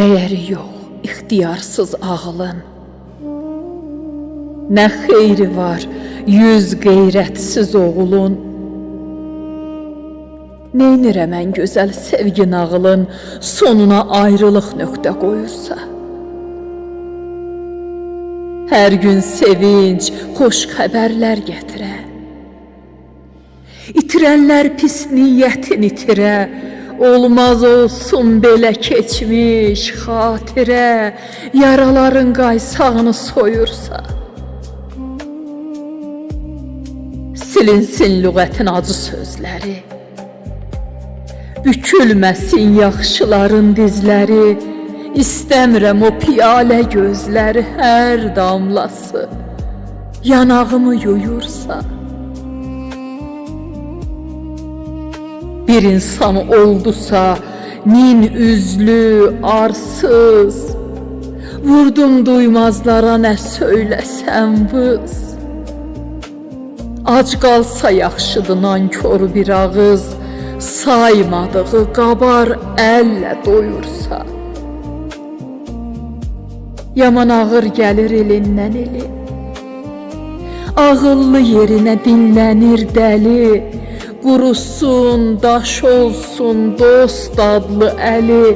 Dəyəri yox ixtiyarsız ağılın. Nə xeyri var yüz qeyrətsiz oğulun. Neynirə mən gözəl sevgi nağılın sonuna ayrılıq nöqtə qoyursa. Hər gün sevinç, xoş xəbərlər gətirə. İtirənlər pis niyyətin itirə. Olmaz olsun belə keçmiş xatirə. Yaraların qaysağını soyursa. Silinsin lüğətin acı sözləri. Bükülməsin yaxşıların dizləri. İstəmirəm o piyalə gözləri hər damlası yanağımı yuyursa. Bir insan oldusa min üzlü, arsız. Vurdum duymazlara nə söyləsəm vız. Ac qalsa yaxşıdır nankor bir ağız. Saymadığı qabar əllə doyursa. Yaman ağır gəlir elindən elin. Ağıllı yerinə dinlənir dəli. Qurusun, daş olsun dost adlı əli.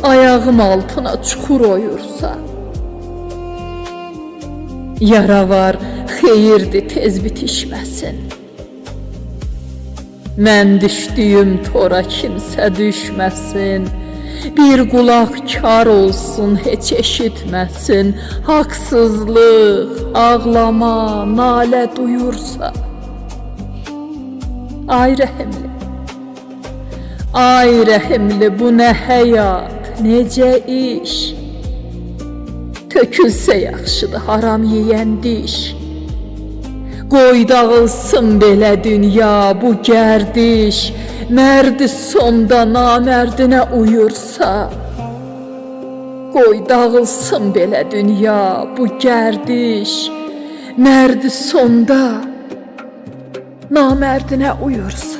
Ayağım altına çuxur oyursa. Yara var, xeyirdir tez bitişməsin. Mən düşdüyüm tora kimsə düşməsin. Bir qulaq kar olsun, heç eşitməsin. Haqsızlıq, ağlama, nalə duyursa. Ay rəhimli, ay rəhimli, bu nə həyat, necə iş. Tökülsə yaxşıdır haram yeyən diş. Qoy dağılsın belə dünya, bu gərdiş. Mərdi sonda namərdinə uyursa. Qoy dağılsın belə dünya, bu gərdiş. Mərdi sonda namərdinə uyursa.